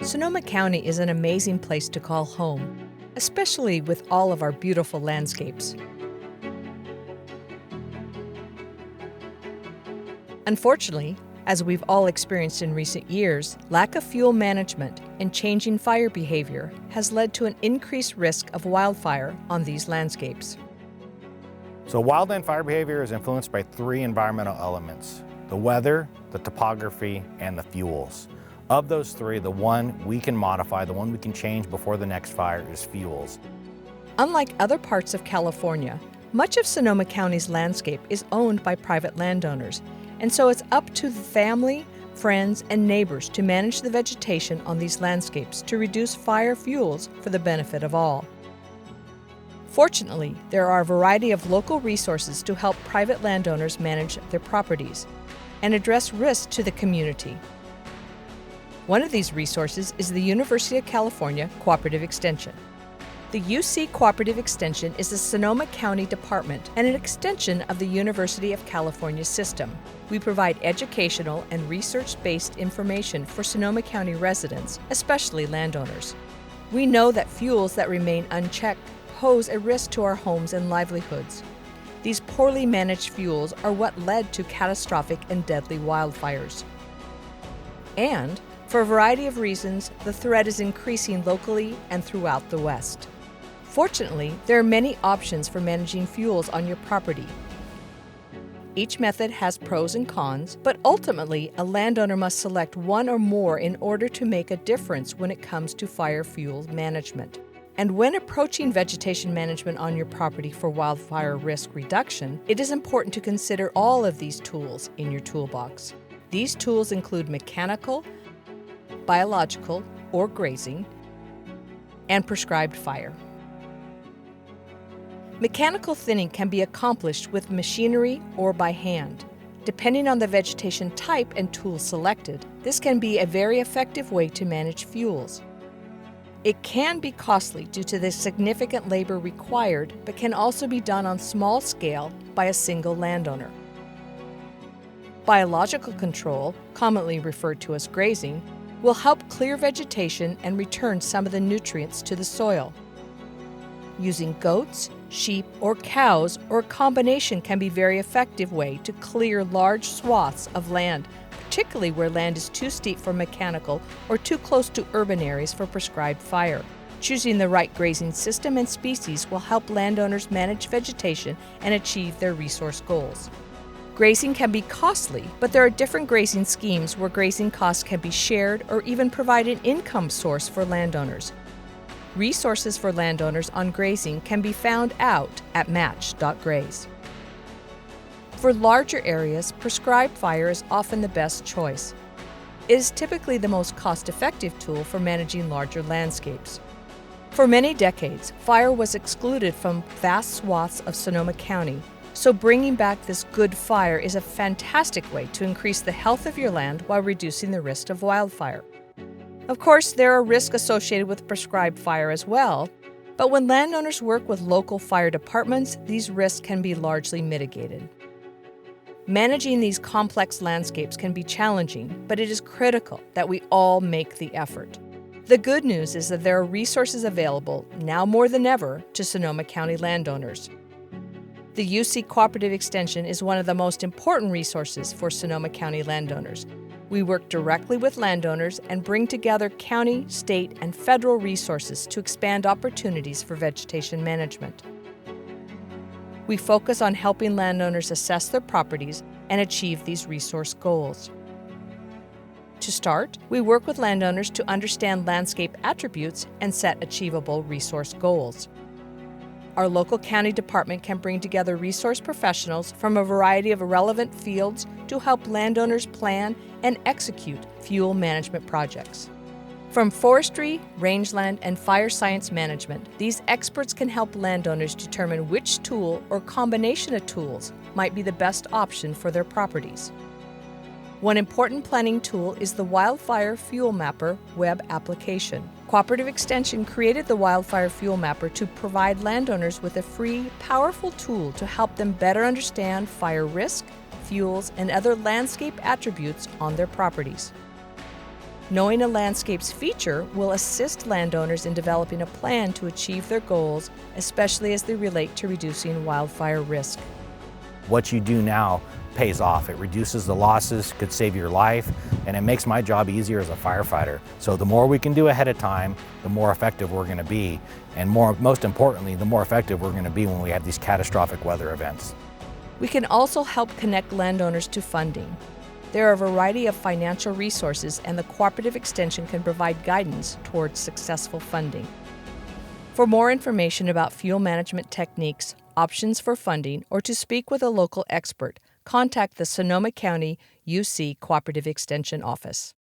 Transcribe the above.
Sonoma County is an amazing place to call home, especially with all of our beautiful landscapes. Unfortunately, as we've all experienced in recent years, lack of fuel management and changing fire behavior has led to an increased risk of wildfire on these landscapes. So wildland fire behavior is influenced by three environmental elements: the weather, the topography, and the fuels. Of those three, the one we can modify, the one we can change before the next fire is fuels. Unlike other parts of California, much of Sonoma County's landscape is owned by private landowners, and so it's up to the family, friends, and neighbors to manage the vegetation on these landscapes to reduce fire fuels for the benefit of all. Fortunately, there are a variety of local resources to help private landowners manage their properties and address risks to the community. One of these resources is the University of California Cooperative Extension. The UC Cooperative Extension is a Sonoma County department and an extension of the University of California system. We provide educational and research-based information for Sonoma County residents, especially landowners. We know that fuels that remain unchecked pose a risk to our homes and livelihoods. These poorly managed fuels are what led to catastrophic and deadly wildfires. And for a variety of reasons, the threat is increasing locally and throughout the West. Fortunately, there are many options for managing fuels on your property. Each method has pros and cons, but ultimately, a landowner must select one or more in order to make a difference when it comes to fire fuel management. And when approaching vegetation management on your property for wildfire risk reduction, it is important to consider all of these tools in your toolbox. These tools include mechanical, biological or grazing, and prescribed fire. Mechanical thinning can be accomplished with machinery or by hand. Depending on the vegetation type and tool selected, this can be a very effective way to manage fuels. It can be costly due to the significant labor required, but can also be done on small scale by a single landowner. Biological control, commonly referred to as grazing, will help clear vegetation and return some of the nutrients to the soil. Using goats, sheep, or cows or a combination can be a very effective way to clear large swaths of land, particularly where land is too steep for mechanical or too close to urban areas for prescribed fire. Choosing the right grazing system and species will help landowners manage vegetation and achieve their resource goals. Grazing can be costly, but there are different grazing schemes where grazing costs can be shared or even provide an income source for landowners. Resources for landowners on grazing can be found out at match.graze. For larger areas, prescribed fire is often the best choice. It is typically the most cost-effective tool for managing larger landscapes. For many decades, fire was excluded from vast swaths of Sonoma County, so bringing back this good fire is a fantastic way to increase the health of your land while reducing the risk of wildfire. Of course, there are risks associated with prescribed fire as well, but when landowners work with local fire departments, these risks can be largely mitigated. Managing these complex landscapes can be challenging, but it is critical that we all make the effort. The good news is that there are resources available, now more than ever, to Sonoma County landowners. The UC Cooperative Extension is one of the most important resources for Sonoma County landowners. We work directly with landowners and bring together county, state, and federal resources to expand opportunities for vegetation management. We focus on helping landowners assess their properties and achieve these resource goals. To start, we work with landowners to understand landscape attributes and set achievable resource goals. Our local county department can bring together resource professionals from a variety of relevant fields to help landowners plan and execute fuel management projects. From forestry, rangeland, and fire science management, these experts can help landowners determine which tool or combination of tools might be the best option for their properties. One important planning tool is the Wildfire Fuel Mapper web application. Cooperative Extension created the Wildfire Fuel Mapper to provide landowners with a free, powerful tool to help them better understand fire risk, fuels, and other landscape attributes on their properties. Knowing a landscape's feature will assist landowners in developing a plan to achieve their goals, especially as they relate to reducing wildfire risk. What you do now pays off. It reduces the losses, could save your life, and it makes my job easier as a firefighter. So the more we can do ahead of time, the more effective we're going to be, and most importantly, the more effective we're going to be when we have these catastrophic weather events. We can also help connect landowners to funding. There are a variety of financial resources, and the Cooperative Extension can provide guidance towards successful funding. For more information about fuel management techniques, options for funding, or to speak with a local expert, contact the Sonoma County UC Cooperative Extension Office.